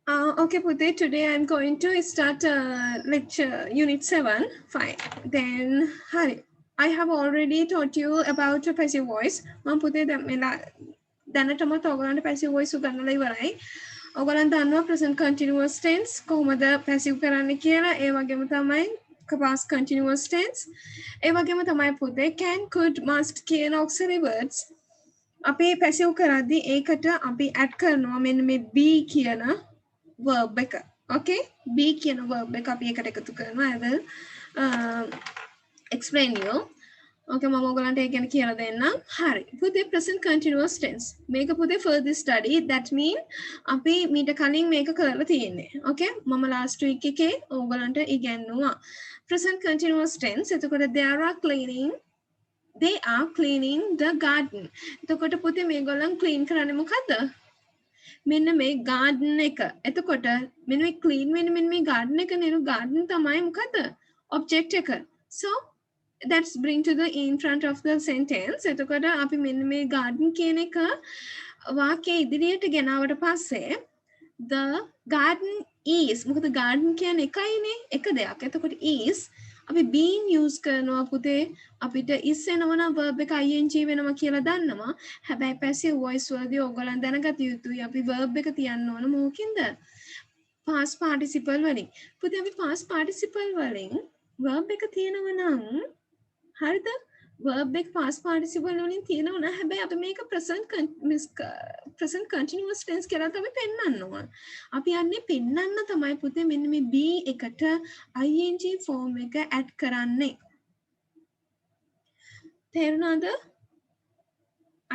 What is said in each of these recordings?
Okay, Pute, today I'm going to start lecture unit 7. Fine. Then, hi. I have already taught you about passive voice. Pute, දැනටමත් ඔයගලන්ට passive voice උගන්වලා ඉවරයි. ඔයගලන් දන්නවා present continuous tense කොහොමද passive කරන්න කියලා. ඒ වගේම තමයි past continuous tense. ඒ වගේම තමයි පුතේ can, could, must කියන auxiliary words අපි passive කරද්දී ඒකට අපි add කරනවා මෙන්න මේ be කියන verb එක. Okay, be කියන verb එක අපි එකට එකතු කරනවා. I will explain you. Okay, මම ඔයගලන්ට ඒක ගැන කියලා දෙන්නම්. හරි. පුතේ present continuous tense. මේක පුතේ further study. That mean අපි මීට කලින් මේක කරලා තියෙන්නේ. Okay, මම last week එකේ ඔයගලන්ට ඉගෙනුවා. Present continuous tense. එතකොට they are cleaning the garden. එතකොට පුතේ මේගොල්ලන් clean කරන්නේ මොකද්ද? මෙන්න මේ garden එක. එතකොට මෙන්න මේ clean වෙන්නේ මෙන්න මේ garden එක නේ. garden තමයි මොකද්ද? object එක. So that's bring to the in front of the sentence. එතකොට අපි මෙන්න මේ garden කියන එක වාක්‍යයේ ඉදිරියට ගෙනාවට පස්සේ the garden is මොකද garden කියන්නේ එකයිනේ එක දෙයක්. එතකොට is අපි been use කරනවා පුතේ අපිට is එනවනම් verb එක ing වෙනවා කියලා දන්නවා. හැබැයි passive voice වලදී ඔයගොල්ලන් දැනගත යුතුයි අපි verb එක තියන්න ඕන මොකකින්ද? past participle වලින්. පුතේ අපි past participle වලින් verb එක තියෙනවා නම් හරිද? verb එක past participle වලින් තියෙනවා නම් හැබැයි අපි මේක present continuous tense කියලා තමයි පෙන්නන්න ඕන. අපි යන්නේ පෙන්නන්න තමයි පුතේ මෙන්න මේ be එකට ing form එක add කරන්නේ. තේරුණාද?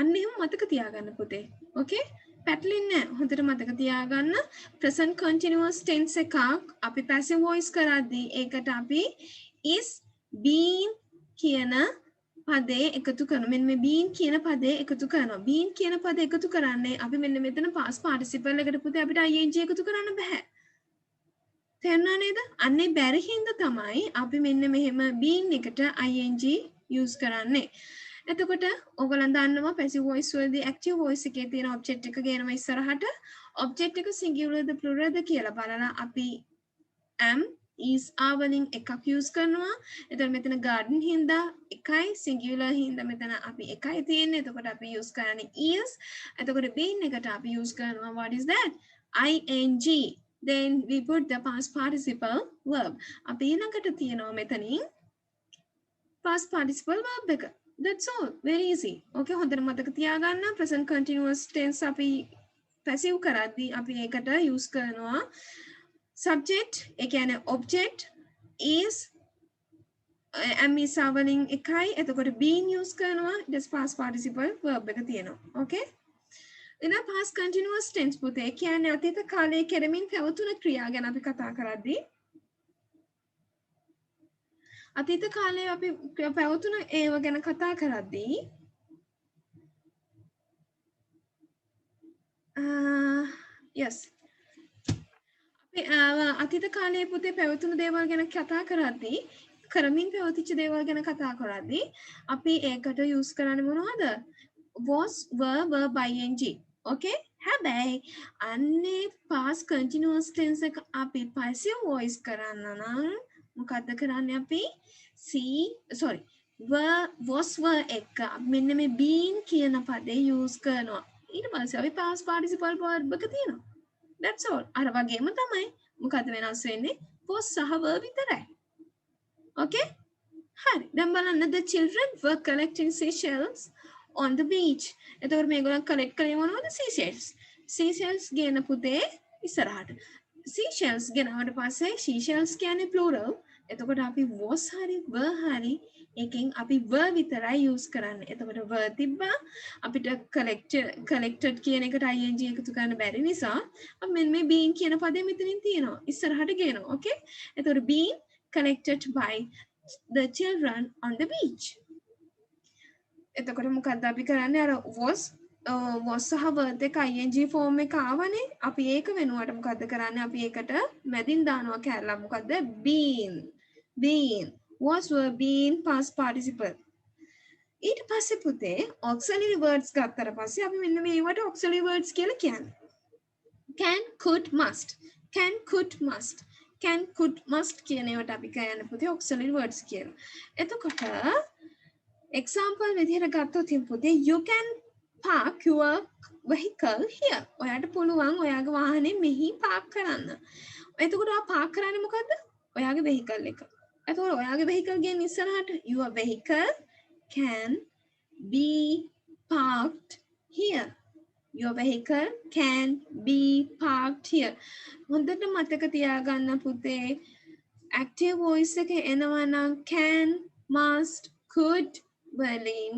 අන්න එහෙම මතක තියාගන්න පුතේ. Okay? පැටලෙන්නේ නැහැ. හොඳට මතක තියාගන්න. present continuous tense එකක් අපි passive voice කරද්දී ඒකට අපි is been කියන පදේ එකතු කරනවා. මෙන්න මේ been කියන පදේ එකතු කරනවා. been කියන පදේ එකතු කරන්නේ අපි මෙන්න මෙතන past participle එකට පුතේ අපිට ing එකතු කරන්න බෑ. තේරුණා නේද? අන්නේ බැරි හින්දා තමයි අපි මෙන්න මෙහෙම been එකට ing use කරන්නේ. එතකොට ඔයගොල්ලන් දන්නවා passive voice වලදී active voice එකේ තියෙන object එක ගේනවා ඉස්සරහට. object එක singular ද plural ද කියලා බලලා අපි am is are වලින් එකක් use කරනවා. එතකොට මෙතන garden හින්දා එකයි singular හින්දා මෙතන අපි එකයි තියෙන්නේ. එතකොට අපි use කරන්නේ is. එතකොට been එකට අපි use කරනවා what is that? ing. Then we put the past participle verb. අපි ඊළඟට තියනවා මෙතනින් past participle verb එක. That's all. Very easy. Okay, හොඳට මතක තියාගන්න present continuous tense අපි passive කරද්දී අපි ඒකට use කරනවා subject ඒ කියන්නේ object is am is වලින් එකයි. එතකොට been use කරනවා just past participle verb එක තියෙනවා. Okay? එන past continuous tense පුතේ කියන්නේ අතීත කාලයේ කෙරෙමින් පැවතුන ක්‍රියා ගැන අපි කතා කරද්දී අතීත කාලයේ අපි පැවතුන ඒව ගැන කතා කරද්දී yes අපි අතීත කාලයේ පුතේ පැවතුන දේවල් ගැන කතා කරද්දී කරමින් පැවතිච්ච දේවල් ගැන කතා කරද්දී අපි ඒකට use කරන්නේ මොනවද? was were verb ing. Okay? හැබැයි අන්නේ past continuous tense එක අපි passive voice කරන්න නම් මොකද්ද කරන්නේ අපි? was were එක මෙන්න මේ been කියන පදේ use කරනවා. ඊට පස්සේ අපි past participle verb එක තියෙනවා. That's all. අර වගේම තමයි මොකද වෙනස් වෙන්නේ? was සහ were විතරයි. Okay? හරි. දැන් බලන්න the children were collecting seashells on the beach. එතකොට මේගොල්ලන් collect කරේ මොනවද? seashells. seashells ගේන පුතේ ඉස්සරහට. seashells ගෙනාවට පස්සේ seashells කියන්නේ plural. එතකොට අපි was හරි were හරි එකෙන් අපි were විතරයි use කරන්නේ. එතකොට were තිබ්බා අපිට collected කියන එකට ing එකතු කරන්න බැරි නිසා අපි මෙන්න මේ been කියන පදේ මෙතනින් තියෙනවා. ඉස්සරහට ගේනවා. Okay? එතකොට been collected by the children on the beach. එතකොට මොකක්ද අපි කරන්නේ? අර was සහ were දෙක ing form එක ආවනේ. අපි ඒක වෙනුවට මොකද්ද කරන්නේ? අපි ඒකට මැදින් දානවා කැලලා. මොකද්ද? been. was were been past participle. ඊට පස්සේ පුතේ auxiliary words ගත්තට පස්සේ අපි මෙන්න මේවට auxiliary words කියලා කියන්නේ. can, could, must. Can, could, must. Can, could, must කියන ඒවාට අපි කියන්න පුතේ auxiliary words කියලා. එතකොට example විදිහට ගත්තොත් පුතේ you can park your vehicle here. ඔයාට පුළුවන් ඔයාගේ වාහනේ මෙහි පාක් කරන්න. එතකොට ඔයා පාක් කරන්නේ මොකද්ද? ඔයාගේ vehicle එක. එතකොට ඔයාගේ vehicle ගෙන් ඉස්සරහට your vehicle can be parked here. Your vehicle can be parked here. හොඳට මතක තියාගන්න පුතේ active voice එක එනවා නම් can, must, could වලින්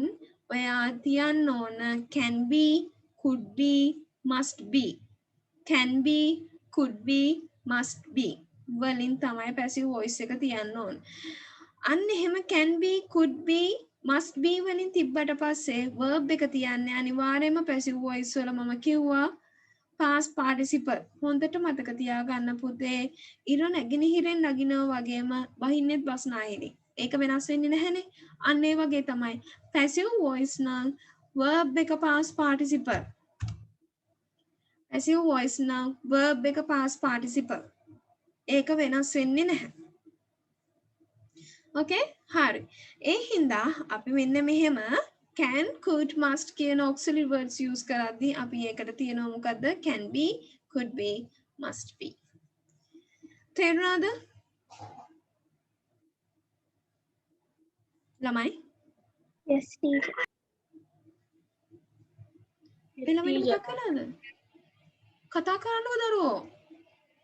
ඔයා තියන්න ඕන can be, could be, must be. Can be, could be, must be වලින් තමයි passive voice එක තියන්න ඕන. අන්න එහෙම can be, could be, must be වලින් තිබ්බට පස්සේ verb එක තියන්නේ අනිවාර්යයෙන්ම passive voice වල මම කිව්වා past participle. හොඳට මතක තියාගන්න පුතේ ඉර නැගිනහිරෙන් නගිනවා වගේම බහින්නෙත් බස් නාහිරි. ඒක වෙනස් වෙන්නේ නැහැනේ. අන්න ඒ වගේ තමයි passive voice නම් verb එක past participle. passive voice නම් verb එක past participle. ඒක වෙනස් වෙන්නේ නැහැ. Okay? හරි. ඒ හින්දා අපි මෙන්න මෙහෙම can, could, must කියන auxiliary words use කරද්දී අපි ඒකට තියෙනවා මොකද්ද? Can be, could be, must be. තේරුණාද? ළමයි? Yes, teacher. ළමයි මොකක් කළාද? කතා කරන්නකෝ දරුවෝ.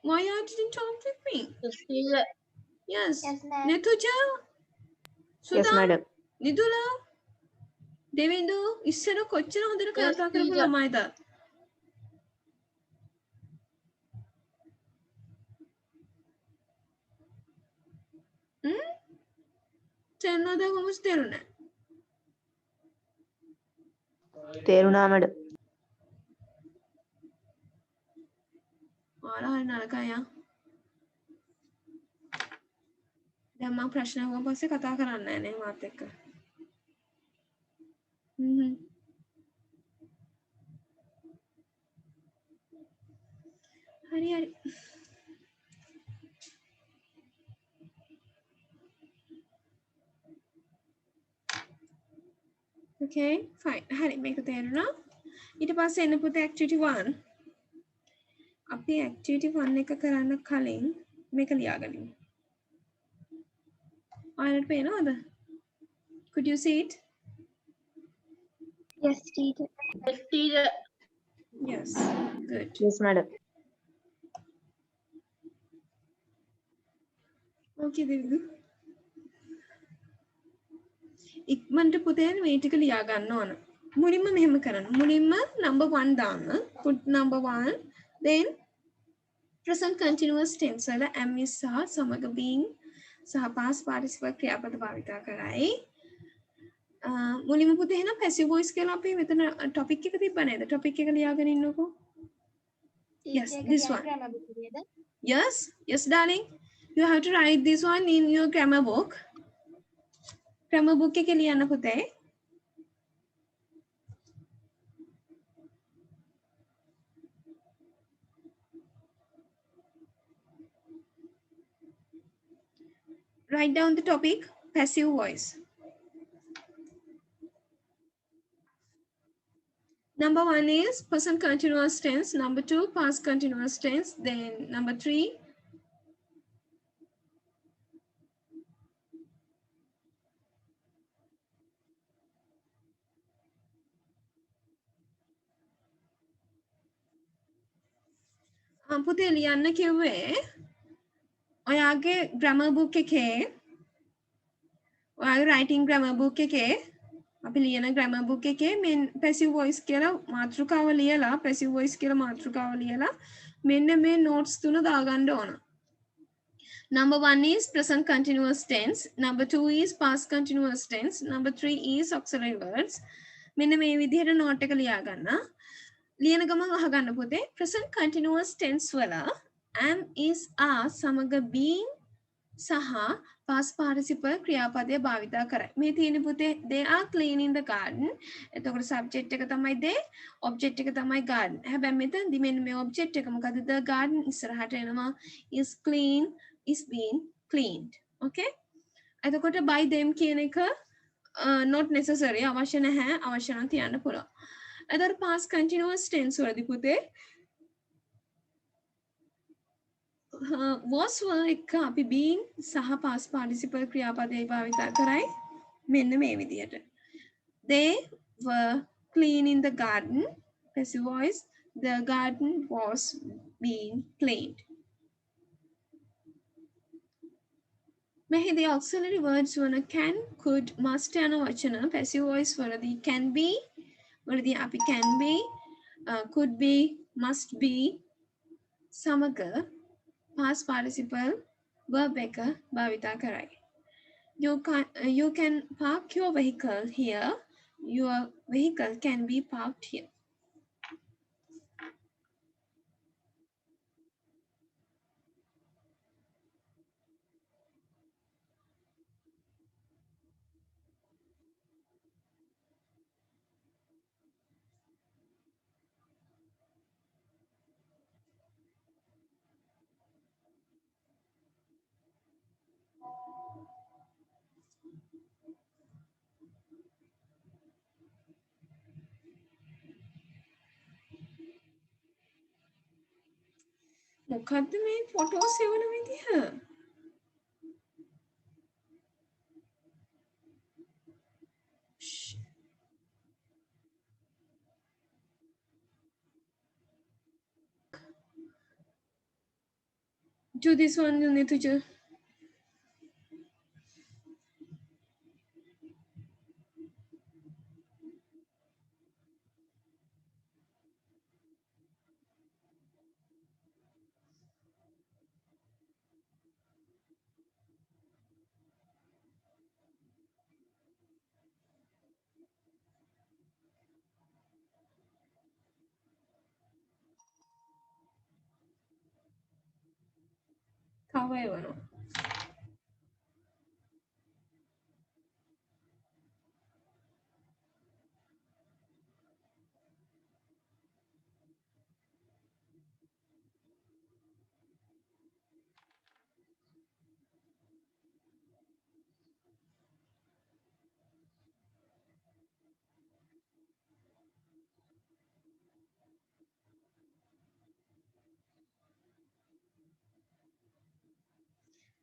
Why are you talking with me? Yes. Yes, ma'am. Netuja? Yes, Sudha? madam. Nidula? දෙවිඳු ඉස්සර කොච්චර හොඳට කතා කරපු ළමයිද? තේරුණාද කොහොමද තේරුණා? තේරුණා madam. ඔයාලා හරි නරකයි ආ. දැන් මම ප්‍රශ්න අහුවන් පස්සේ කතා කරන්නේ නැහැ නේ මාත් එක්ක. හරි හරි. Okay, fine. හරි මේක තේරුණා. ඊට පස්සේ එන්න පුතේ activity 1. අපි activity 1 එක කරන්න කලින් මේක ලියාගනිමු. ඔයාලට පේනවද? Could you see it? Yes, teacher. Yes. Good. Yes, madam. Okay, දෙවිඳු. ඉක්මනට පුතේ මේ ටික ලියා ගන්න ඕන. මුලින්ම මෙහෙම කරන්න. මුලින්ම number 1 දාන්න. Put number 1. Then present continuous tense වල am is සහ සමග being සහ past participle ක්‍රියාපද භාවිත කරයි. මුලින්ම පුතේ එහෙනම් passive voice කියලා අපි මෙතන topic එක තිබ්බ නේද? topic එක ලියාගෙන ඉන්නකෝ. Yes, this one. Yes, yes, darling. You have to write this one in your grammar book. Grammar book එකේ ලියන්න පුතේ. Write down the topic, passive voice. Number 1 is present continuous tense. Number 2, past continuous tense. Then number 3, පුතේ ලියන්න කිව්වේ ඔයාගේ grammar book එකේ ඔයාගේ writing grammar book එකේ අපි ලියන grammar book එකේ මෙන් passive voice කියලා මාතෘකාව ලියලා passive voice කියලා මාතෘකාව ලියලා මෙන්න මේ notes තුන දාගන්න ඕන. Number 1 is present continuous tense. Number 2 is past continuous tense. Number 3 is auxiliary words. මෙන්න මේ විදිහට note එක ලියා ගන්න. ලියන ගමන් අහගන්න පුතේ present continuous tense වල am is are සමග being සහ past participle ක්‍රියාපදය භාවිතා කරයි. මේ තියෙන පුතේ they are cleaning the garden. එතකොට subject එක තමයි they, object එක තමයි garden. හැබැයි මෙතනදි මෙන්න මේ object එක මොකද? The garden ඉස්සරහට එනවා is clean, is being cleaned. Okay? එතකොට by them කියන එක not necessary, අවශ්‍ය නැහැ, අවශ්‍ය නම් තියන්න පුළුවන්. එතකොට past continuous tense වලදී පුතේ was were එක අපි been සහ past participle ක්‍රියාපදයේ භාවිතා කරයි මෙන්න මේ විදියට. They were cleaning the garden. Passive voice. The garden was being cleaned. මෙහිදී auxiliary words වන can, could, must යන වචන passive voice වලදී can be වලදී අපි can be, could be, must be සමග past participle verb එක භාවිතා කරයි. You can park your vehicle here. Your vehicle can be parked here. මොකද්ද මේ ෆොටෝ සෙවන විදිහ? Do this one, Nituja. කව එවනවා.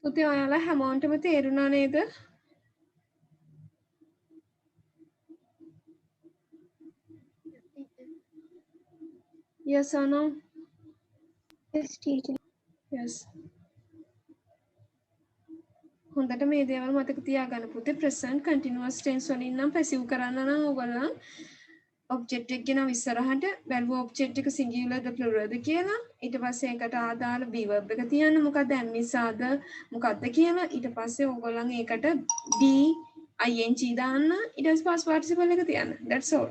පුතේ ඔයාලා හැමෝටම තේරුණා නේද? Yes or no? Yes, teacher. Yes. හොඳට මේ දේවල් මතක තියාගන්න පුතේ. present continuous tense වලින් නම් passive කරන්න නම් ඔයගොල්ලන් object එක ගෙනව ඉස්සරහට බැලුව object එක singular ද plural ද කියලා. ඊට පස්සේ ඒකට ආදාළ be verb එක තියන්න. මොකක්ද ඇම්නිසාද මොකක්ද කියලා. ඊට පස්සේ ඔයගොල්ලන් ඒකට be ing දාන්න. ඊට පස්සේ past participle එක තියන්න. That's all.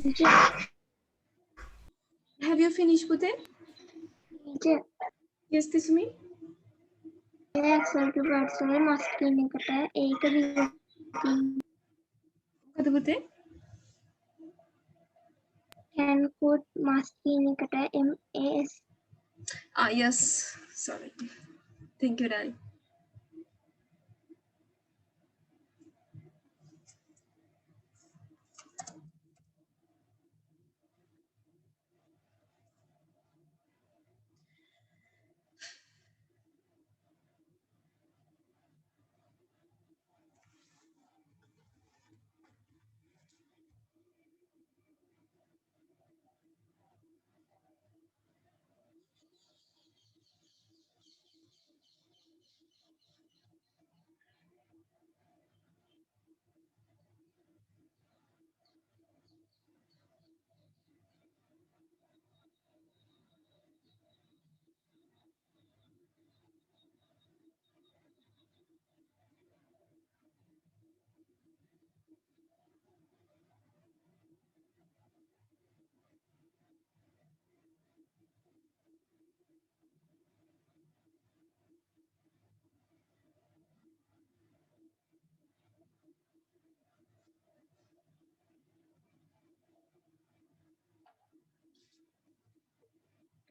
Teacher. Have you finished පුතේ? Teacher. Yes Tismi. Excel to words වල මස් කියන එකට ඒක මොකද පුතේ? can put මස් කියන එකට MAS. Yes. Sorry. Thank you, Dani.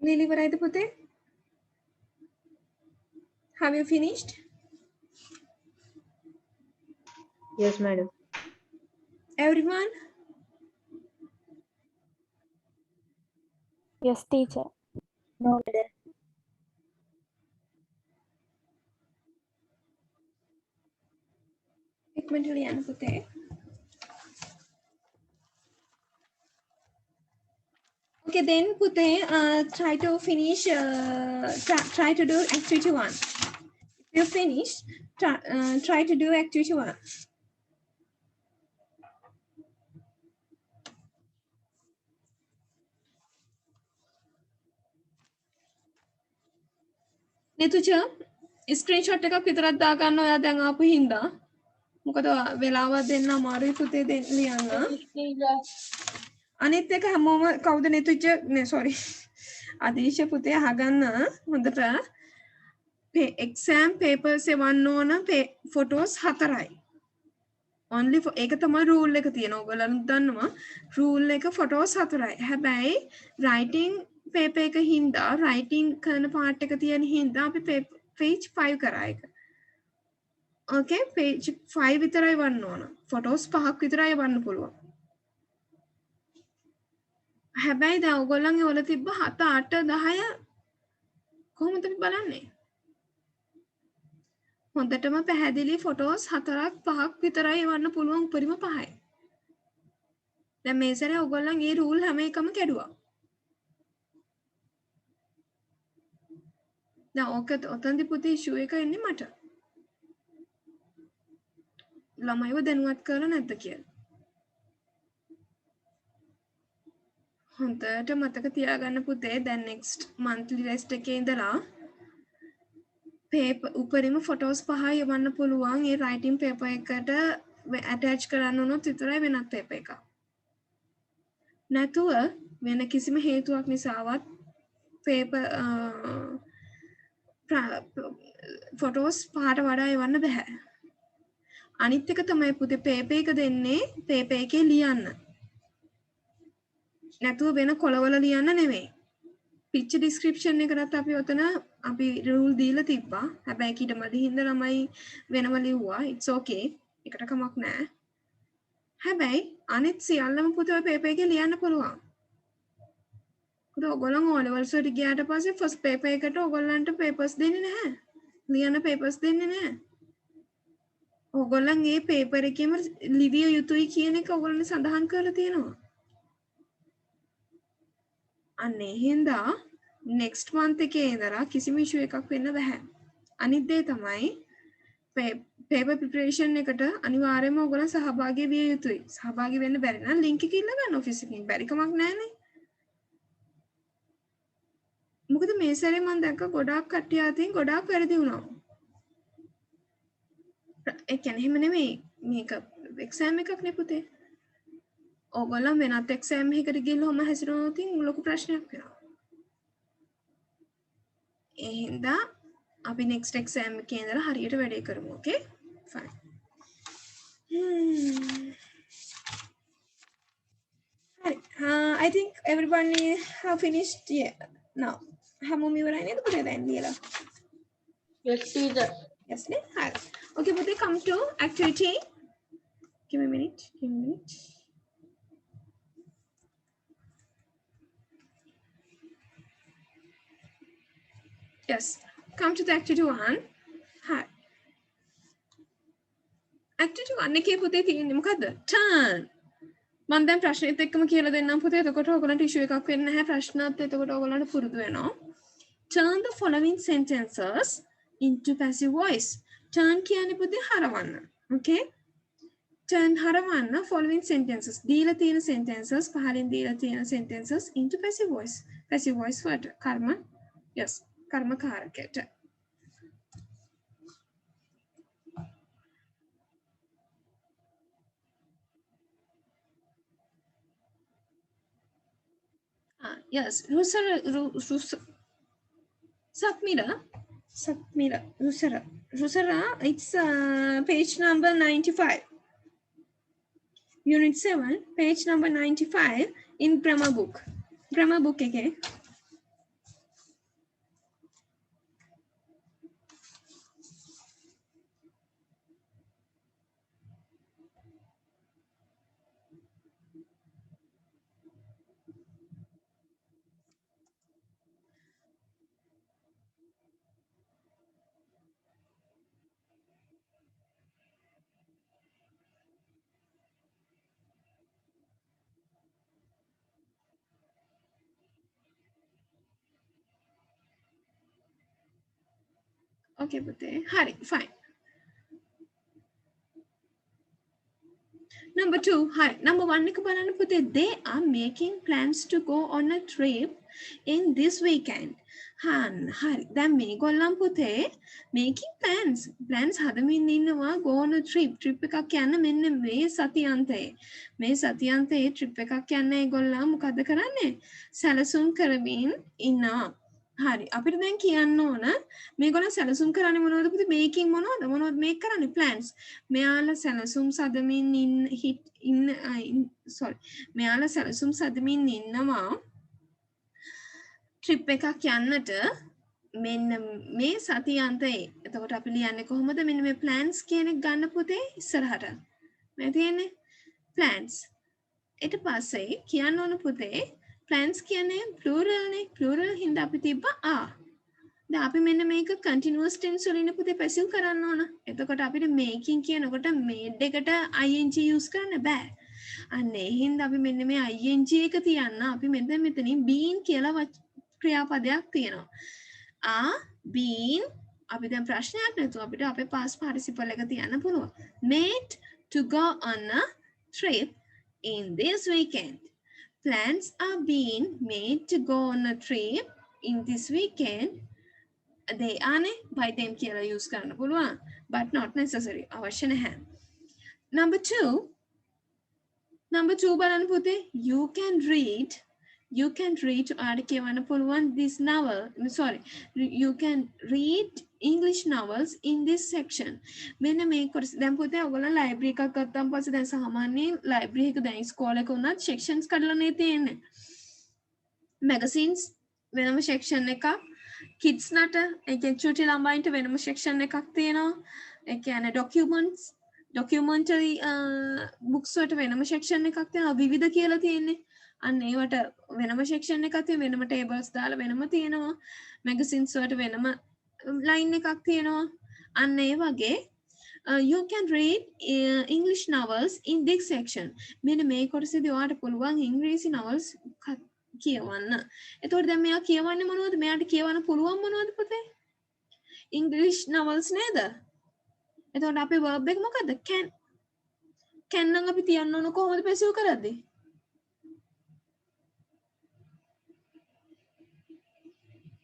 Nearly varayද පුතේ? Have you finished? Yes, madam. Everyone? Yes, teacher. No, madam. ඉක්මනට ලියන්න පුතේ. Okay, then Pute, try to finish, try to do activity 1. If you finish, try to do activity 1. Netucha, screenshot එකක් විතරක් දාගන්න ඔයා දැන් ආපු හින්දා. මොකද වෙලාව දෙන්න අමාරුයි පුතේ දෙන්න ලියන්න. අනිත් එක හැමෝම කවුද නෙතුච්ච නේ sorry. අදීශ පුතේ අහගන්න හොඳට exam papers එවන්න ඕන photos 4යි. only for ඒක තමයි rule එක තියෙන. ඔයගොල්ලෝ දන්නවා rule එක photos 4යි. හැබැයි writing paper එක හින්දා writing කරන part එක තියෙන හින්දා අපි page 5 කරා එක. okay page 5 විතරයි වන්න ඕන. photos 5ක් විතරයි වන්න පුළුවන්. හැබැයි දැන් ඔයගොල්ලන්ගේ වල තිබ්බ 7 8 10 කොහොමද අපි බලන්නේ? හොඳටම පැහැදිලි ෆොටෝස් 4ක් 5ක් විතරයි වන්න පුළුවන් උපරිම 5යි. දැන් මේ සැරේ ඔයගොල්ලන් මේ රූල් හැම එකම කැඩුවා. දැන් ඔතනදි පුතේ ඉෂුව එක එන්නේ මට. ළමයිව දැනුවත් කරලා නැද්ද කියලා. හොඳට මතක තියාගන්න පුතේ දැන් next monthly test එකේ ඉඳලා paper උපරිම photos 5 යවන්න පුළුවන් ඒ writing paper එකට attach කරන්න උනොත් විතරයි වෙනත් paper එකක්. නැතුව වෙන කිසිම හේතුවක් නිසාවත් paper photos 5ට වඩා යවන්න බෑ. අනිත් එක තමයි පුතේ paper එක දෙන්නේ paper එකේ ලියන්න. නැතුව වෙන කොළවල ලියන්න නෙමෙයි. picture description එකකට අපි ඔතන අපි rule දීලා තිබ්බා. හැබැයි ඊට මදි හින්දා ළමයි වෙනම ලිව්වා. it's okay. එකට කමක් නැහැ. හැබැයි අනිත් සියල්ලම පුතේ ඔය paper එකේ ලියන්න පුළුවන්. මොකද ඔයගොල්ලන් O levels වලට ගියාට පස්සේ first paper එකට ඔයගොල්ලන්ට papers දෙන්නේ නැහැ. ලියන්න papers දෙන්නේ නැහැ. ඔයගොල්ලන් මේ paper එකේම ලිවිය යුතුයි කියන එක ඔයගොල්ලන් සඳහන් කරලා තියෙනවා. අනේ හින්දා next month එකේ ඉඳලා කිසිම issue එකක් වෙන්න බෑ. අනිත් දේ තමයි paper preparation එකට අනිවාර්යයෙන්ම ඔයගොල්ලන් සහභාගී විය යුතුයි. සහභාගී වෙන්න බැරි නම් link එක ඉල්ල ගන්න office එකකින්. බැරි කමක් නැහැනේ. මොකද මේ සැරේ මම දැක්ක ගොඩාක් කට්ටිය අතින් ගොඩාක් වැරදි වුණා. ඒ කියන්නේ එහෙම නෙමෙයි මේක exam එකක් නේ පුතේ. ඕගොල්ලෝ වෙනත් එක්සෑම් එකකට ගිහලා ඔහම හැසිරුණොත් ලොකු ප්‍රශ්නයක් වෙනවා. ඒ හින්දා අපි next exam එකේ ඉඳලා හරියට වැඩේ කරමු. Okay? Fine. Right. I think everybody have finished now. හැමෝම ඉවරයි නේද පුතේ දැන් ලියලා? Yes, teacher. Yes නේ? හරි. Okay පුතේ, come to activity. Give me a minute. Give me a minute. Yes. Come to the activity 1. Hi. Activity 1 එකේ පුතේ තියෙන්නේ මොකද්ද? Turn. මම දැන් ප්‍රශ්නෙත් එක්කම කියලා දෙන්නම් පුතේ. එතකොට ඔයගොල්ලන්ට issue එකක් වෙන්නේ නැහැ. ප්‍රශ්නත් එතකොට ඔයගොල්ලන්ට පුරුදු වෙනවා. Turn the following sentences into passive voice. Turn කියන්නේ පුතේ හරවන්න. Okay? Turn හරවන්න following sentences. දීලා තියෙන sentences පහලින් දීලා තියෙන sentences into passive voice. Passive voice වලට කර්ම. Yes. කර්ම කාරකයට. Yes, Rusara, it's page number 95. Unit 7, page number 95 in grammar book. Grammar book again. Okay, but Hari, fine. Number 2, hi. Number 1, they are making plans to go on a trip in this weekend. Hari, then me gollam puthe making plans. Plans hadamin innawa go on a trip. Trip එකක් යන්න මෙන්න මේ සතියන්තේ. මේ සතියන්තේ trip එකක් යන්න ඒගොල්ලෝ මොකද කරන්නේ? සැලසුම් කරමින් ඉන්නවා. හරි අපිට දැන් කියන්න ඕන මේගොල්ලෝ සැලසුම් කරන්නේ මොනවද පුතේ මේකින් මොනවද මේක් කරන්නේ plans මෙයාලා සැලසුම් සදමින් මෙයාලා සැලසුම් සදමින් ඉන්නවා ට්‍රිප් එකක් යන්නට මෙන්න මේ සතියන්තයේ එතකොට අපි ලියන්නේ කොහොමද මෙන්න මේ plans කියන එක ගන්න පුතේ ඉස්සරහට මේ තියෙන්නේ plans ඊට පස්සේ කියන්න ඕන පුතේ plans කියන්නේ plural නේ plural හින්දා අපි තිබ්බා are දැන් අපි මෙන්න මේක continuous tense වලින් පුතේ passive කරන්න ඕන එතකොට අපිට making කියනකොට made එකට ing use කරන්න බෑ අන්න ඒ හින්දා අපි මෙන්න මේ ing එක තියන්න අපි මෙතනින් been කියලා ක්‍රියාපදයක් තියෙනවා are been අපි දැන් ප්‍රශ්නයක් නැතුව අපිට අපේ past participle එක තියන්න පුළුවන් made to go on a trip in this weekend Plans are being made to go on a trip in this weekend. They are by them කියලා use කරන්න පුළුවන් but not necessary අවශ්‍ය නැහැ. Number 2 බලන්න පුතේ you can read ඔයාලට කියවන්න පුළුවන් this novel you can read English novels in this section මෙන්න මේ කොටස දැන් පුතේ ඔයගොල්ලෝ ලයිබ්‍රරි එකක් ගත්තාම පස්සේ දැන් සාමාන්‍යයෙන් ලයිබ්‍රරි එක දැන් ඉස්කෝලේ එක උනත් sections කඩලානේ තියෙන්නේ magazines වෙනම section එකක් kids නට ඒ කියන්නේ චුටි ළමයින්ට වෙනම section එකක් තියෙනවා ඒ කියන්නේ documentary books වලට වෙනම section එකක් තියෙනවා විවිධ කියලා තියෙන්නේ අන්න ඒවට වෙනම section එකක් තියෙනවා වෙනම tables දාලා වෙනම තියෙනවා magazines වලට වෙනම line එකක් තියෙනවා අන්න ඒ වගේ you can read English novels in this section මෙන්න මේ කොටසේදී ඔයාලට පුළුවන් ඉංග්‍රීසි novels කියවන්න එතකොට දැන් මෙයා කියවන්නේ මොනවද මෙයාට කියවන්න පුළුවන් මොනවද පුතේ English novels නේද එතකොට අපේ verb එක මොකද්ද can නම් අපි තියන්න ඕන කොහොමද passive කරද්දී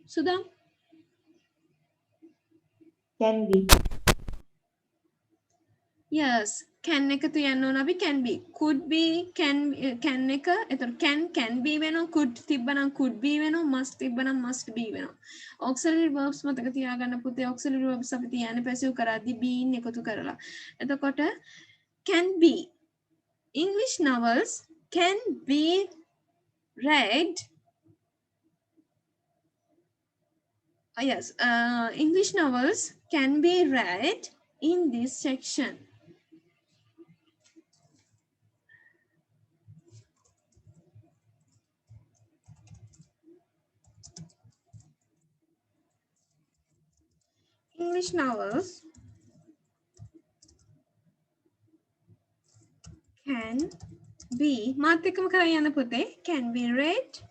Sudham Can be. Yes, can එකතු යන්න ඕන අපි can be could be can එක එතකොට can be වෙනවා could තිබ්බනම් could be වෙනවා must තිබ්බනම් must be වෙනවා auxiliary verbs මතක තියාගන්න පුතේ auxiliary verbs අපි තියන්නේ passive කරද්දී been එකතු කරලා එතකොට can be English novels can be read yes English novels can be read in this section. English novels can be මාත් එක්කම කරා යන්න පුතේ can be read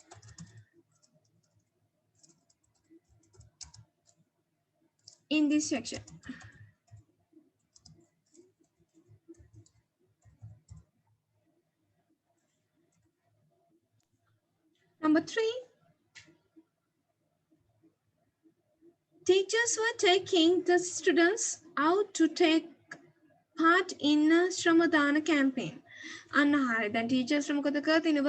in this section. Number 3, teachers were taking the students out to take part in a Shramadana campaign. අන්න දැන් teachers මොකද කරන්නේ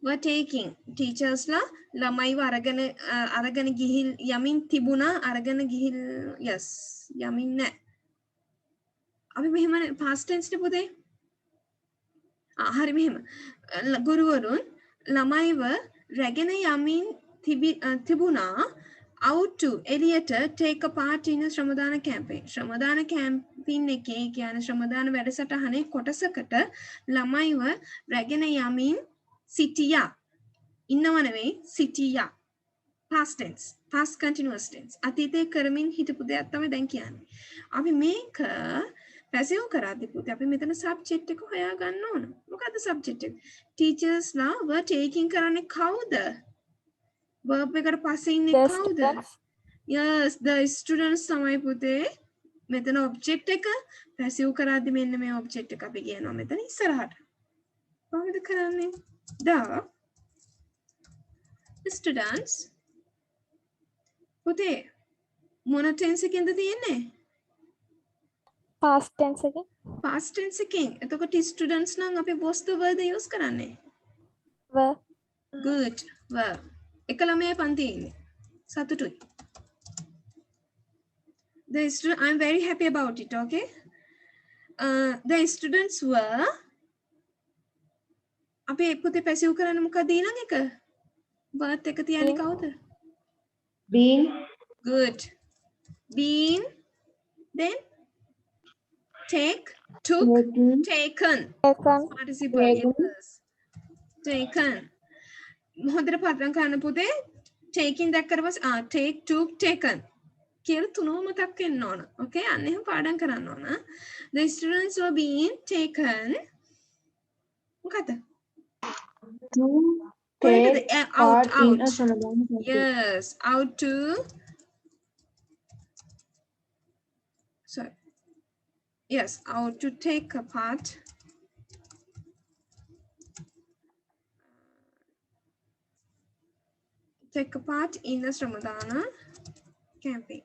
were taking teachers ලා ළමයිව අරගෙන ගිහිල් යමින් තිබුණා අරගෙන ගිහිල් yes යමින් නැහැ අපි මෙහෙම past tense නේ පුතේ හරි මෙහෙම ගුරුවරුන් ළමයිව රැගෙන යමින් තිබුණා out to එළියට take a part in a Shramadana campaign. Shramadana campaign එකේ කියන්නේ Shramadana වැඩසටහනේ කොටසකට ළමයිව රැගෙන යමින් සිටියා. ඉන්නව නෙවෙයි සිටියා. Past tense, past continuous tense. අතීතයේ කරමින් හිටපු දෙයක් තමයි දැන් කියන්නේ. අපි මේක passive කරද්දී පුතේ අපි මෙතන subject එක හොයා ගන්න ඕන. මොකද්ද subject එක? Teachers ලා were taking කරන්නේ කවුද? verb එකට පස්සේ ඉන්නේ කවුද? yes the students තමයි පුතේ. මෙතන object එක passive කරද්දී මෙන්න මේ object එක අපි කියනවා මෙතන ඉස්සරහට. කොහොමද කරන්නේ? the students පුතේ මොන tense එකෙන්ද තියෙන්නේ? past tense එකෙන්. past tense එකෙන්. එතකොට students නම් අපි was the word use කරන්නේ. were. good were. එක ළමයා පන්තියේ ඉන්නේ. සතුටුයි. I'm very happy about it, okay? The students were අපි පුතේ passive කරන්න මොකද ඊළඟ එක? verb එක තියන්නේ කවුද? Been. good. been then take took taken participle yes. taken හොඳට පදම් කරන්න පුතේ taking දැක්කට පස්සේ take took taken කියලා තුනම මතක් වෙන්න ඕන. okay අන්න එහෙම පාඩම් කරන්න ඕන. the students were being taken මොකද? To take out part in a Shramadana campaign. yes out to sorry yes out to take a part in the Shramadana campaign.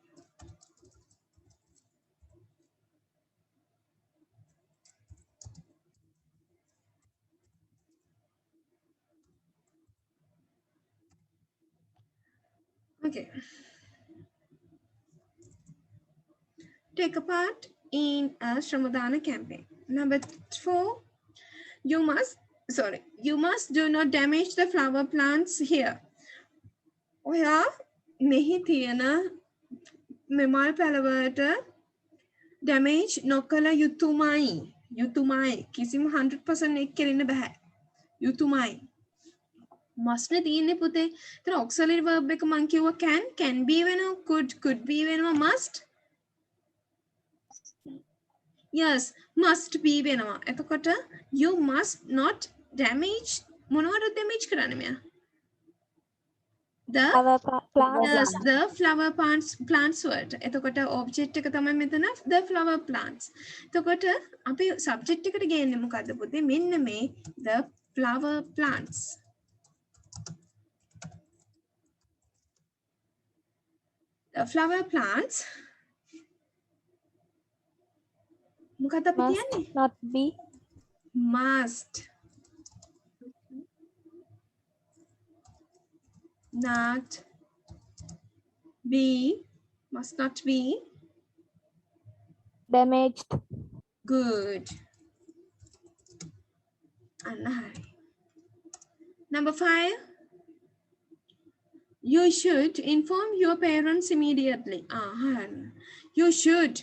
Okay. Take a part in a Shramadana campaign. Number 4, you must do not damage the flower plants here. ඔයා මෙහි තියෙන මෙමල් පැලවලට damage නොකළ යුතුමයි කිසිම 100% එක් කෙරෙන්න බෑ යුතුමයි must නේ තියෙන්නේ පුතේ. ඒතර auxiliary verb එක මං කිව්වා can be වෙනවා could be වෙනවා must yes must be වෙනවා. එතකොට you must not damage මොනවද damage කරන්නේ මෙයා? the flower plants word. එතකොට object එක තමයි මෙතන the flower plants. එතකොට අපි subject එකට ගේන්නේ මොකද්ද පුතේ? මෙන්න මේ the flower plants. The flower plants මොකක්ද අපි Must තියන්නේ? not be. Must not be. Must not be. Damaged. Good. අන්න හරි. Number 5. You should inform your parents immediately. හරි. You should.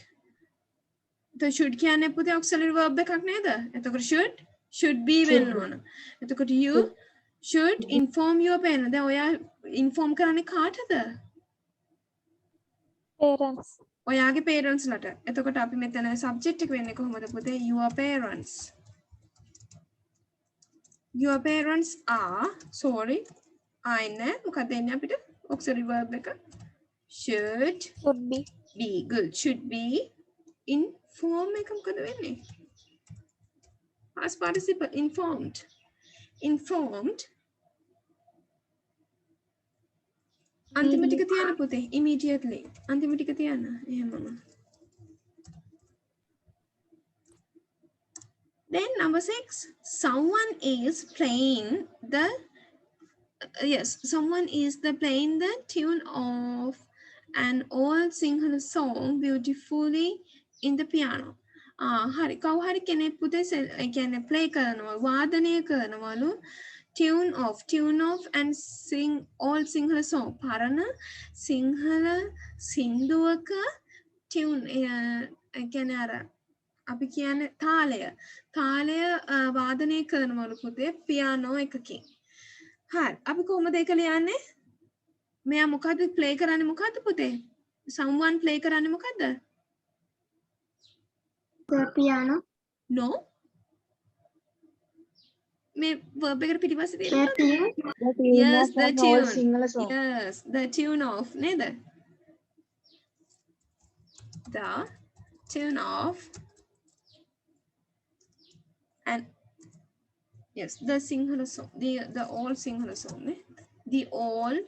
The should කියන්නේ පුතේ auxiliary verb එකක් නේද? එතකොට should be වෙන්න ඕන. එතකොට you should inform your parents. දැන් ඔයා inform කරන්නේ කාටද? Parents. ඔයාගේ parents ලට. එතකොට අපි මෙතන subject එක වෙන්නේ කොහොමද පුතේ? Your parents. Your parents are, sorry, ඉන්නේ මොකක්ද එන්නේ අපිට? auxiliary verb එක. Should Be. be. Good. Should be inform එක මොකද වෙන්නේ? Past participle informed. Informed. අන්තිම ටික තියන්න පුතේ immediately. අන්තිම ටික තියන්න. එහෙමම. Then number 6, someone is playing the playing the tune of an old Sinhala song beautifully in the piano. හරි කවු හරි කෙනෙක් පුතේ ඒ කියන්නේ play කරනවා වාදනය කරනවලු tune of and sing all Sinhala song පරණ සිංහල සින්දුවක tune ඒ කියන්නේ අර අපි කියන්නේ තාලය වාදනය කරනවලු පුතේ පියානෝ එකකින්. හරි අපි කොහොමද ඒක ලියන්නේ? මෙයා මොකද්ද ප්ලේ කරන්නේ මොකද්ද පුතේ? someone play කරන්නේ මොකද්ද? The piano. No. මේ verb එකට පිටිපස්සේ The තියෙනවා. tune. Yes, the tune. Sinhala song. Yes, the tune of නේද? The tune of and yes, the Sinhala song, the old Sinhala song, the old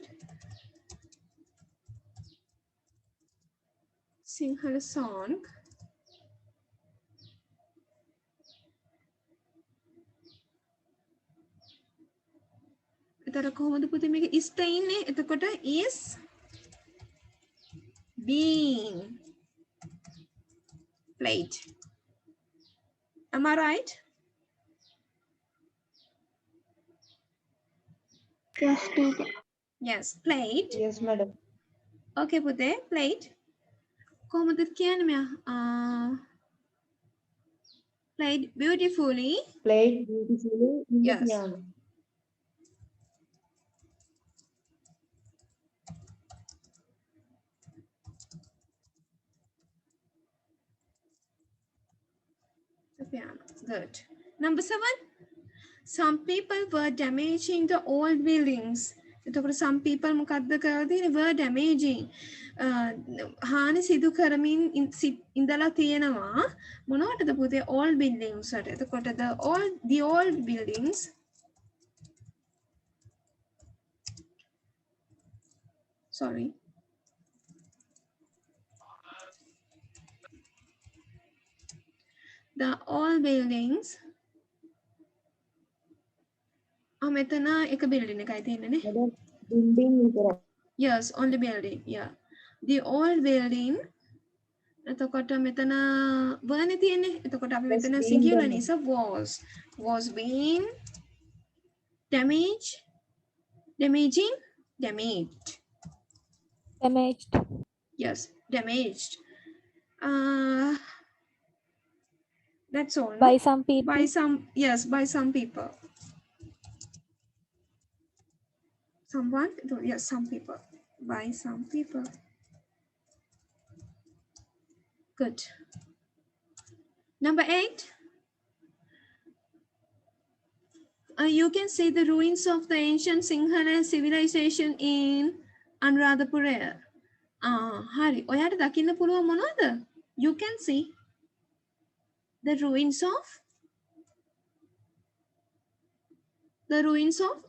Sinhala song එතකොට කොහොමද පුතේ මේක ඉස්ත ඉන්නේ? එතකොට is being played. Am I right? Yes, teacher. Yes, played. Yes, madam. Okay, පුතේ played. කොහොමද කියන්නේ මෙයා? Played beautifully. Played beautifully in the Yes. piano. The piano. Good. Number 7. Some people were damaging the old buildings. එතකොට some people මොකද්ද කරලා තියෙන්නේ? Were damaging. හානි සිදු කරමින් ඉඳලා තියෙනවා. මොනවටද පුතේ? old buildings වලට. එතකොට the old buildings sorry. The old buildings මෙතන එක building එකයි තියෙන්නේ නේ. Madam, building විතරයි. Yes, only building. Yeah. The old building. එතකොට මෙතන වර්නේ තියෙන්නේ. එතකොට අපි මෙතන being singular damaged. නිසා was being damaged. Yes, damaged. That's all. By some people. By some people. Someone? Yes, some people. By some people. Good. Number 8. You can see the ruins of the ancient Sinhala civilization in Anuradhapura. හරි. ඔයාට දකින්න පුළුවන් මොනවද? You can see the ruins of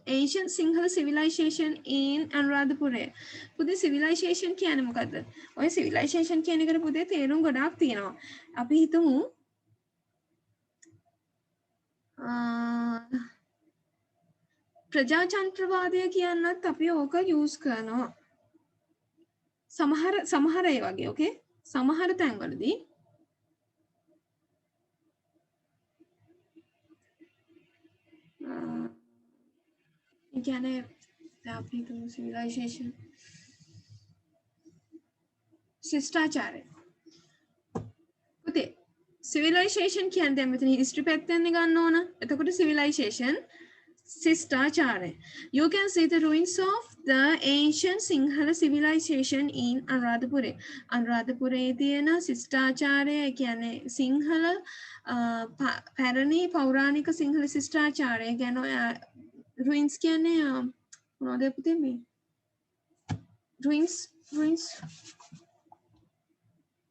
ancient Sinhala civilization in Anuradhapura. පුතේ civilization කියන්නේ මොකද්ද? ඔය civilization කියන එකට පුතේ තේරුම් ගොඩාක් තියෙනවා. අපි හිතමු ප්‍රජාතන්ත්‍රවාදය කියන්නත් අපි ඕක යූස් කරනවා. සමහර ඒ වගේ ඕකේ සමහර තැන්වලදී ඒ කියන්නේ අපි හිතමු සිවිලයිසේෂන් ශිෂ්ටාචාරය පුතේ සිවිලයිසේෂන් කියන්නේ දැන් මෙතන හිස්ටරි පැත්තෙන් ගන්න ඕන. එතකොට civilisation ශිෂ්ටාචාරය. You can see the ruins of the ancient Sinhala civilization in Anuradhapura. අනුරාධපුරයේ තියෙන ශිෂ්ටාචාරය කියන්නේ සිංහල පැරණි පෞරාණික සිංහල ශිෂ්ටාචාරය ගැන ruins කියන්නේ මොනවද පුතේ මේ ruins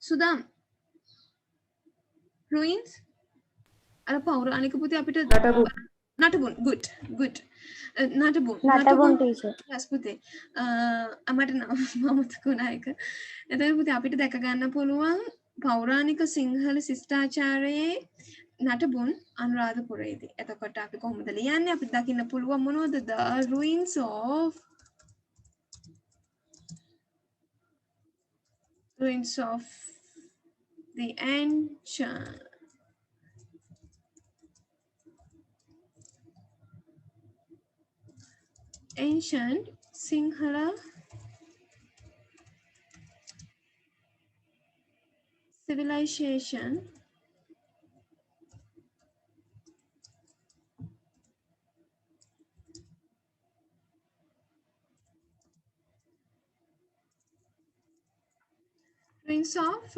සුදාම් ruins අර පෞරාණික පුතේ අපිට නටබුන් good නටබුන් teacher. yes පුතේ මට මතකුණා එක. එතකොට පුතේ අපිට දැක ගන්න පුළුවන් පෞරාණික සිංහල ශිෂ්ටාචාරයේ නටබුන් අනුරාධපුරයේදී. එතකොට අපි කොහොමද ලියන්නේ? අපිට දකින්න පුළුවන් මොනවද? The ruins of the ancient Sinhala civilization ruins of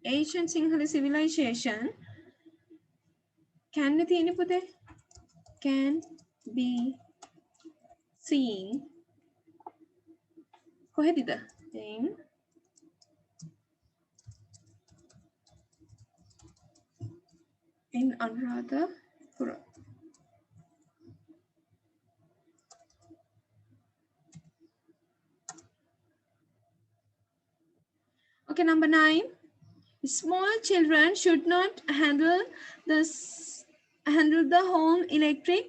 ancient Sinhala civilization can be seen කොහෙදද in Anuradhapura. Okay, number 9. Small children should not handle the home electric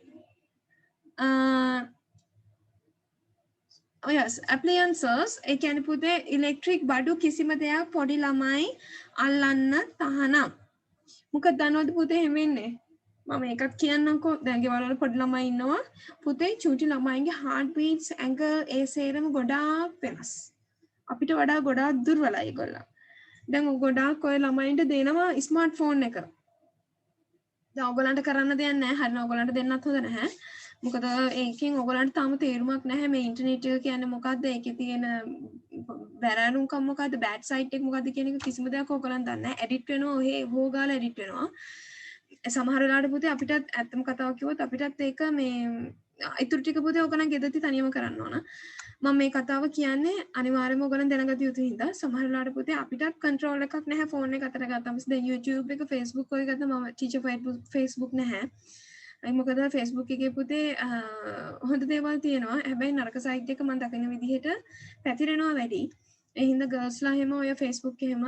yes appliances. ඒ කියන්නේ පුතේ electric බඩු කිසිම දෙයක් පොඩි ළමයි අල්ලන්න තහනම්. මොකද දන්නවද පුතේ එහෙම වෙන්නේ? මම එකක් කියන්නම්කෝ. දැන් ගෙවල් වල පොඩි ළමයි ඉන්නවා. පුතේ චූටි ළමයින්ගේ heart beats ඇඟ ඒ සේරම ගොඩාක් වෙනස්. අපිට වඩා ගොඩාක් දුර්වලයි ඒගොල්ලෝ. දැන් ගොඩාක් ඔය ළමයින්ට දෙනවා ස්මාර්ට්ෆෝන් එක. දැන් ඔයගලන්ට කරන්න දෙයක් නැහැ. හරින ඔයගලන්ට දෙන්නත් හොඳ නැහැ. මොකද ඒකෙන් ඔයගලන්ට තාම තේරුමක් නැහැ මේ ඉන්ටර්නෙට් එක කියන්නේ මොකක්ද, ඒකේ තියෙන වැරෑනුම්කම් මොකක්ද, බෑඩ් සයිඩ් එක මොකක්ද කියන එක කිසිම දෙයක් ඔයගලන් දන්නේ නැහැ. එඩිට් වෙනවා, ඔහේ හොගාලා එඩිට් වෙනවා. සමහර වෙලාවට පුතේ අපිටත් ඇත්තම කතාව කිව්වොත් අපිටත් ඒක මේ ඉතුරු ටික පුතේ ඔයගලන් ගෙදරදී තනියම කරන්න ඕන. මම මේ කතාව කියන්නේ අනිවාර්යයෙන්ම ඔයගලන් දැනගත යුතු හින්දා. සමහර වෙලාවට පුතේ අපිටත් කන්ට්‍රෝල් එකක් නැහැ ෆෝන් එක අතර ගත්තාම. දැන් YouTube එක Facebook එක ගත්තා මම ටීචර් Facebook නැහැ. මොකද Facebook එකේ පුතේ හොඳ දේවල් තියෙනවා. හැබැයි නරක සයිඩ් එක මම දකින විදිහට පැතිරෙනවා වැඩි. ඒ හින්දා ගර්ල්ස්ලා හැම ඔය Facebook එහෙම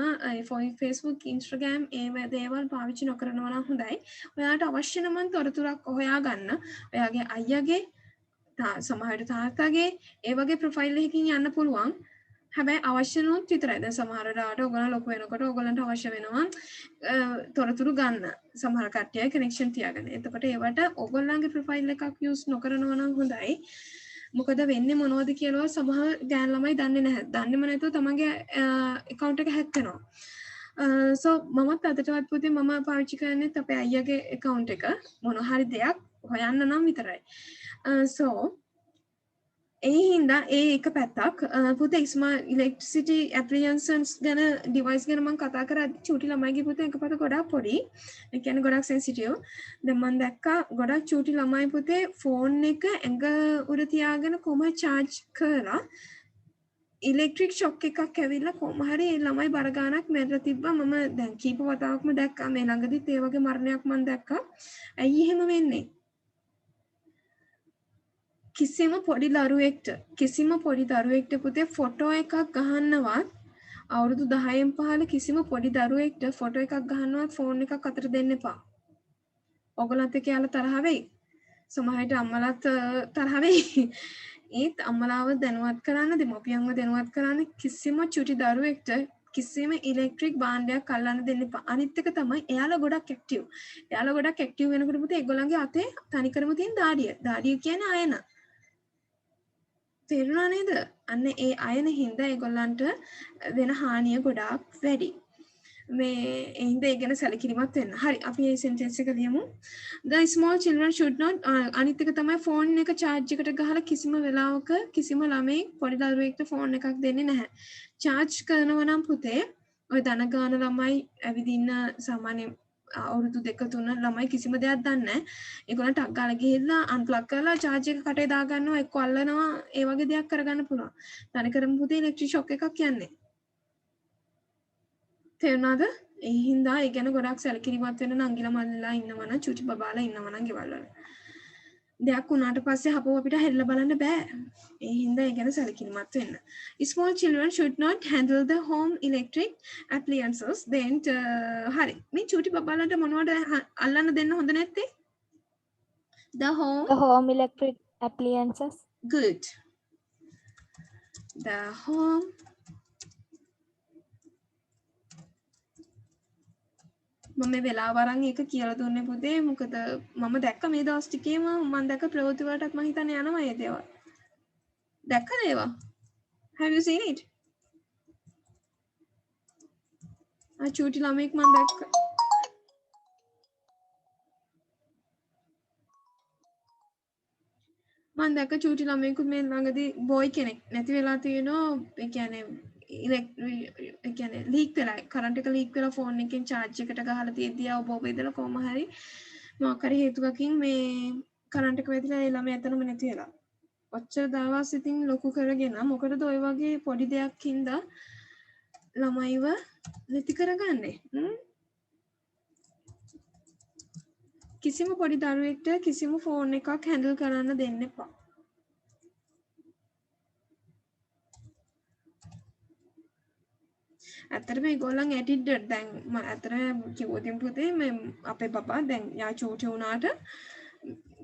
Facebook Instagram ඒ දේවල් පාවිච්චි නොකරනවා නම් හොඳයි. ඔයාලට අවශ්‍ය නම් තොරතුරක් හොයා ගන්න. ඔයාගේ අයියාගේ සමහර තාත්තාගේ ඒ වගේ ප්‍රොෆයිල් එකකින් යන්න පුළුවන්. හැබැයි අවශ්‍ය නොත් විතරයි. දැන් සමහර වෙලාවට ඔයගොල්ලෝ ලොකු වෙනකොට ඔයගොල්ලන්ට අවශ්‍ය වෙනවා තොරතුරු ගන්න. සමහර කට්ටිය කනෙක්ෂන් තියාගන්න. එතකොට ඒවට ඔයගොල්ලන්ගේ ප්‍රොෆයිල් එකක් යූස් නොකරනවා නම් හොඳයි. මොකද වෙන්නේ මොනවද කියලා සමහර ගෑන් ළමයි දන්නේ නැහැ. දන්නේම නැතුව තමන්ගේ account එක hack වෙනවා. so මමත් අදටවත් පුතේ මම පාවිච්චි කරන්නේ අපේ අයියාගේ account එක. මොන හරි දෙයක් හොයන්න නම් විතරයි. so ඒ හින්දා ඒ එක පැත්තක් පුතේ ඉලෙක්ට්‍රිසිටි ඇප්ලියන්සස් ගැන ඩිවයිස් ගැන මම කතා කරද්දි චූටි ළමයිගේ පුතේ එකපත ගොඩාක් පොඩි. ඒ කියන්නේ ගොඩාක් සෙන්සිටිව්. දැන් මම දැක්කා ගොඩාක් චූටි ළමයි පුතේ ෆෝන් එක ඇඟ උඩ තියාගෙන කොහොම charge කරලා ඉලෙක්ට්‍රික් ෂොක් එකක් ඇවිල්ලා කොහොම හරි ළමයි බර ගානක් මැරලා තිබ්බා. මම දැන් කීප වතාවක්ම දැක්කා. මේ ළඟදිත් ඒ වගේ මරණයක් මම දැක්කා. ඇයි එහෙම වෙන්නේ? කිසිම පොඩි දරුවෙක්ට පුතේ ෆොටෝ එකක් ගහන්නවත් අවුරුදු 10න් පහළ කිසිම පොඩි දරුවෙක්ට ෆොටෝ එකක් ගහන්නවත් ෆෝන් එකක් අතට දෙන්න එපා. ඔයගොල්ලන්ත් එක්ක යාලා තරහ වෙයි. සමහර විට අම්මලාත් තරහ වෙයි. ඒත් අම්මලාව දැනුවත් කරන්න දෙමව්පියන්ව දැනුවත් කරන්න කිසිම චුටි දරුවෙක්ට කිසිම ඉලෙක්ට්‍රික් භාණ්ඩයක් අල්ලන්න දෙන්න එපා. අනිත් එක තමයි එයාලා ගොඩක් ඇක්ටිව්. එයාලා ගොඩක් ඇක්ටිව් වෙනකොට පුතේ ඒගොල්ලන්ගේ අතේ තනිකරම තියෙන දාඩිය. දාඩිය කියන්නේ අයන. තේරුණා නේද? අන්න ඒ අයන හින්දා ඒගොල්ලන්ට වෙන හානිය ගොඩාක් වැඩි. මේ ඒ හින්දා ඒ ගැන සැලකිලිමත් වෙන්න. හරි අපි මේ සෙන්ටෙන්ස් එක ලියමු. The small children should not අනිත් එක තමයි ෆෝන් එක charge එකට ගහලා කිසිම වෙලාවක කිසිම ළමෙක් පොඩි දරුවෙක්ට ෆෝන් එකක් දෙන්නේ නැහැ. charge කරනවා නම් පුතේ ඔය ධන ගාන ළමයි ඇවිදින්න සාමාන්‍ය අවුරුදු 2-3 ළමයි කිසිම දෙයක් දන්නේ නැහැ. ඒගොල්ලන් ටක් ගාලා ගිහිල්ලා අන්ප්ලග් කරලා charge එක කටේ දා ගන්නවා එක්ක අල්ලනවා ඒ වගේ දෙයක් කරගන්න පුළුවන්. තනිකරම පුතේ ඉලෙක්ට්‍රික් ෂොක් එකක් යන්නේ. තේරුණාද? ඒ හින්දා ඒ ගැන ගොඩක් සැලකිලිමත් වෙන්න නංගිලා මල්ලිලා ඉන්නවනම් චුටි බබාලා ඉන්නවනම් ගෙවල් වල. දෙයක් වුණාට පස්සේ හපුව අපිට හැරිලා බලන්න බෑ. ඒ හින්දා ඒ ගැන සැලකිලිමත් වෙන්න. Small children should not handle the home electric appliances. Then හරි. මේ චුටි බබාලන්ට මොනවද අල්ලන්න දෙන්න හොඳ නැත්තේ? The home electric appliances. Good. The home මම මේ වෙලාව අරන් එක කියලා දුන්නේ පුතේ මොකද මම දැක්ක මේ දවස් ටිකේම මම දැක්ක ප්‍රවෘත්ති වලටත් මම හිතන්නේ යනවා මේ දේවල් දැක්කද ඒවා have you seen it චූටි ළමෙක් මම දැක්ක චූටි ළමයෙකුත් මේ ළඟදී බෝයි කෙනෙක් නැති වෙලා තියෙනවා ඒ කියන්නේ ලීක් වෙලා කරන්ට් එක ලීක් වෙලා ෆෝන් එකෙන් charge එකට ගහලා තියෙද්දී ආව බෝබ ඉදලා කොහම හරි මොකක් හරි හේතුවකින් මේ කරන්ට් එක වැදිලා ඒ ළමයා එතනම නැති වෙලා. ඔච්චර දවස් ඉතින් ලොකු කරගෙන මොකටද ඔය වගේ පොඩි දෙයක් හින්දා ළමයිව නැති කරගන්නේ? කිසිම පොඩි දරුවෙක්ට කිසිම ෆෝන් එකක් හැන්ඩල් කරන්න දෙන්න එපා. ඇත්තටම මේගොල්ලන් ඇඩික්ටඩ් දැන් මම ඇත්තටම කිව්වොත් පුතේ මේ අපේ බබා දැන් යා චූටි වුණාට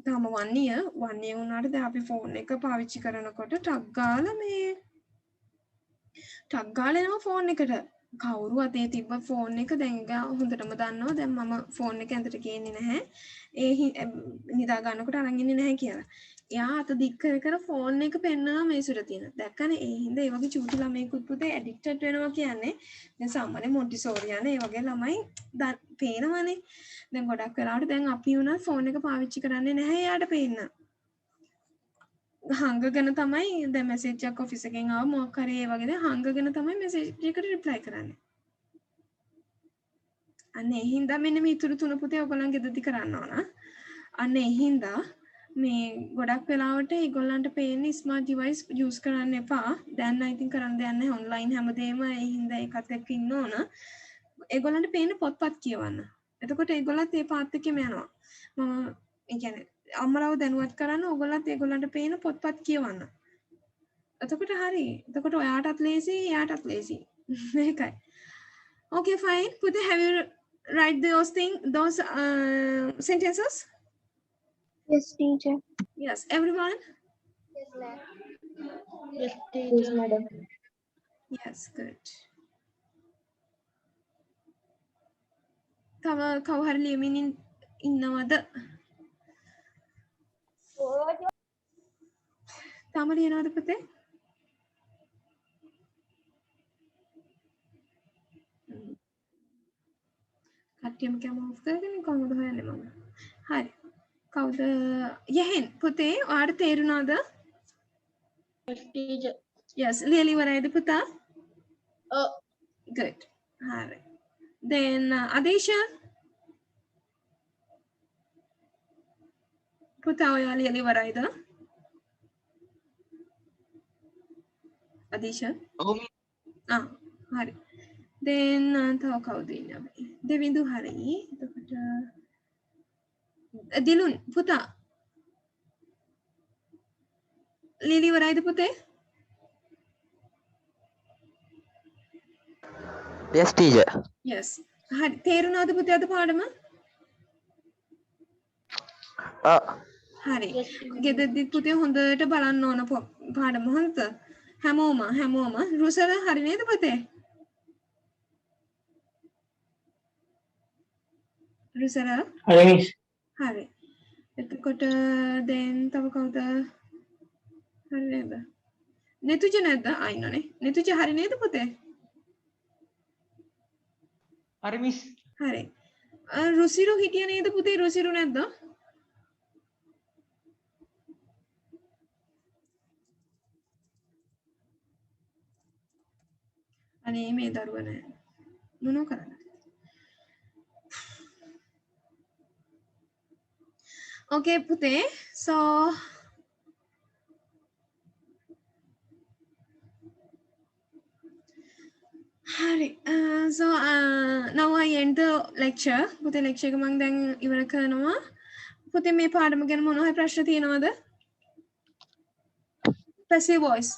තාම 1 year වුණාට දැන් අපි ෆෝන් එක පාවිච්චි කරනකොට ටක් ගාලා එනවා ෆෝන් එකට කවුරු අතේ තිබ්බ ෆෝන් එක දැන් ගා හොඳටම දන්නවා දැන් මම ෆෝන් එක ඇඳට ගේන්නේ නැහැ ඒ නිදා ගන්නකොට අරන් ඉන්නේ නැහැ කියලා. එයා අත දික් කර ෆෝන් එක පෙන්නනවා මේසුර තියෙන. දැක්කනේ ඒ හින්දා ඒ වගේ චූටි ළමයෙකුත් පුතේ ඇඩික්ටඩ් වෙනවා කියන්නේ දැන් සාමාන්‍ය මොන්ටිසෝරියාන ඒ වගේ ළමයි පේනවනේ. දැන් ගොඩක් වෙලාවට දැන් අපි උනත් ෆෝන් එක පාවිච්චි කරන්නේ නැහැ එයාට පේන්න. හංගගෙන තමයි දැන් මැසේජ් එකක් ඔෆිස් එකෙන් ආව මොකක් හරි ඒ වගේ දේ හංගගෙන තමයි මැසේජ් එකට රිප්ලයි කරන්නේ. අන්න ඒ හින්දා මෙන්න මේ ඉතුරු තුන පුතේ ඔයගොල්ලන් ගෙදරදි කරන්න ඕන. අන්න ඒ හින්දා මේ ගොඩක් වෙලාවට ඒගොල්ලන්ට පේන්නේ ස්මාර්ට් ඩිවයිස් යූස් කරන්න එපා. දැන් I think කරන්න දෙයක් නැහැ ඔන්ලයින් හැමදේම ඒ හින්දා ඒකත් එක්ක ඉන්න ඕන. ඒගොල්ලන්ට පේන්නේ පොත්පත් කියවන්න. එතකොට ඒගොල්ලන්ත් ඒ පාත් එකේම යනවා. මම ඒ කියන්නේ අම්මලාව දැනුවත් කරන්න ඕගොල්ලන්ත් ඒගොල්ලන්ට පේන පොත්පත් කියවන්න. එතකොට හරි. එතකොට ඔයාටත් ලේසි, එයාටත් ලේසි. මේකයි. Okay fine. Put have you write those sentences? Yes, teacher. Yes, everyone. Yes, Yes, madam. Yes, good. තව කවුරු හරි ලියමින් ඉන්නවද? තාම ලියනවද පුතේ? කට්ටියම කැම ඔෆ් කරගෙන කොහොමද හොයන්නේ මම? හරි. කවුද? යහෙන් පුතේ ඔයාට තේරුණාද? Yes, teacher. Yes, ලියලා ඉවරයිද පුතා? Oh, Good. හරි. Then Adesha පුතා ඔයා ලියලා ඉවරයිද? Adesha? හරි. Then තව කවුද ඉන්නේ? දෙවිඳු හරි. එතකොට දිලුන් පුතා ලියලා ඉවරයිද පුතේ? Yes, teacher. Yes. හරි. තේරුණාද පුතේ අද පාඩම? හරි. ගෙදරදි පුතේ හොඳට බලන්න ඕන පාඩම හොඳද? හැමෝම රුසල හරි නේද පුතේ? රුසල හරි මිස්. හරි. එතකොට දැන් තව කවුද? හරි නේද? නෙතුජ නැද්ද? ආයිනෝනේ. නෙතුජ හරි නේද පුතේ? හරි මිස්. හරි. රුසිරු හිටිය නේද පුතේ? රුසිරු නැද්ද? අනේ මේ දරුව නෑ. මොනෝ කරන්නේ? Okay පුතේ. So Hari. So now I end the lecture. පුතේ lecture එක මම දැන් ඉවර කරනවා. පුතේ මේ පාඩම ගැන මොන හරි ප්‍රශ්න තියෙනවද? Passive voice.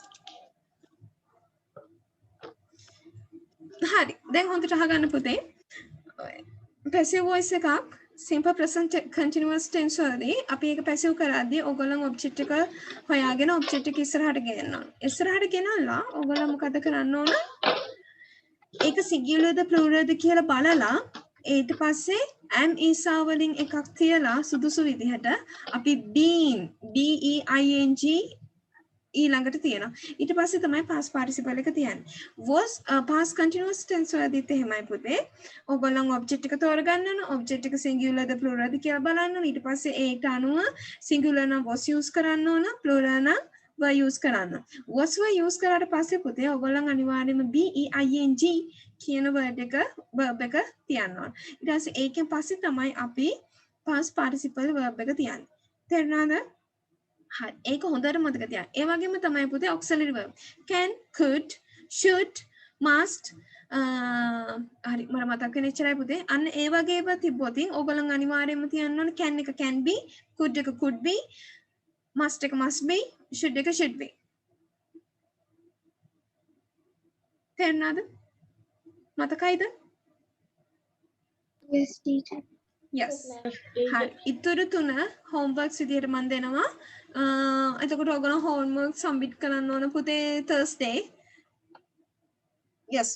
හරි. දැන් හොඳට අහගන්න පුතේ. Passive voice එකක් simple present continuous tense වලදී අපි ඒක passive කරද්දී ඕගොල්ලන් object එක හොයාගෙන object එක ඉස්සරහට ගෙනනවා. ඉස්සරහට ගෙනල්ලා ඕගොල්ලන් මොකද කරන්න ඕන? ඒක singular ද plural ද කියලා බලලා ඊට පස්සේ am is වලින් එකක් තියලා සුදුසු විදිහට අපි been BEING ඊළඟට තියෙනවා. ඊට පස්සේ තමයි past participle එක තියන්නේ. was past continuous tense වලදීත් එහෙමයි පුතේ. ඕගොල්ලන් object එක තෝරගන්න ඕන. object එක singular ද plural ද කියලා බලන්න ඕන. ඊට පස්සේ ඒකට අනුව singular නම් was use කරන්න ඕන. plural නම් were use කරන්න. was were use කරාට පස්සේ පුතේ ඕගොල්ලන් අනිවාර්යයෙන්ම BEING කියන verb එක තියන්න ඕන. ඊට පස්සේ ඒකෙන් පස්සේ තමයි අපි past participle verb එක තියන්නේ. තේරුණාද? හරි. ඒක හොඳට මතක තියාගන්න. ඒ වගේම තමයි පුතේ auxiliary verb. can, could, should, must හරි මම මතක් කරගෙන ඉච්චරයි පුතේ. අන්න ඒ වගේ ඒවා තිබ්බොත් ඕගොල්ලන් අනිවාර්යයෙන්ම තියන්න ඕන can එක can be, could එක could be, must එක must be, should එක should be. තේරුණාද? මතකයිද? Yes, teacher. yes. හරි. ඉතුරු තුන homeworks විදිහට මම දෙනවා. එතකොට ඔයගොල්ලෝ homework submit කරන්න ඕන පුතේ Thursday. yes.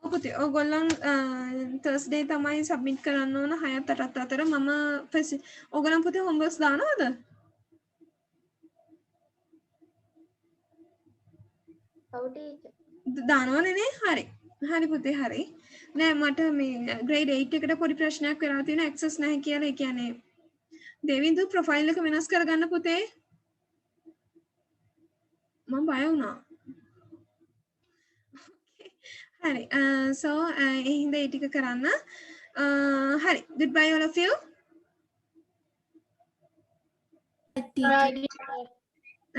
පුතේ ඔයගොල්ලන් Thursday තමයි submit කරන්න ඕන 6ත් 8ත් අතර. මම ඔයගොල්ලන් පුතේ homeworks දානවද? දානවනේ නේ? හරි. හරි පුතේ හරි. නෑ මට මේ grade 8 එකට පොඩි ප්‍රශ්නයක් වෙලා තියෙනවා access නැහැ කියලා. ඒ කියන්නේ දෙවිඳු profile එක වෙනස් කරගන්න පුතේ. මම බය වුණා. හරි. so ඒ හින්දා ඒ ටික කරන්න. හරි. goodbye all of you.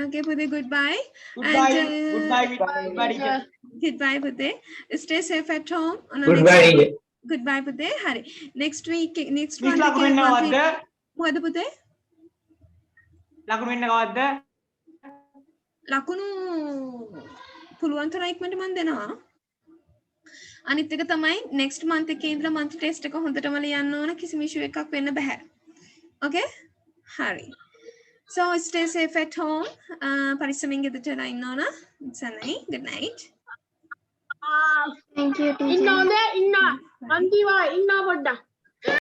Okay පුතේ goodbye. Goodbye. And, Goodbye. Goodbye. goodbye පුතේ. Stay safe at home. Goodbye. Goodbye පුතේ. හරි. next week next miss one ලකුණු වෙන්න කවද්ද? මොකද පුතේ? ලකුණු වෙන්න කවද්ද? ලකුණු පුළුවන් තරම් ඉක්මනට මම දෙනවා. අනිත් එක තමයි next month එකේ ඉඳලා monthly test එක හොඳටම ලියන්න ඕන. කිසිම issue එකක් වෙන්න බෑ. Okay? හරි. So stay safe at home. පරිස්සමින් ගෙදරට වෙලා ඉන්න ඕන. සනයි. good night. Thank you, teacher. ඉන්න පොඩ්ඩක්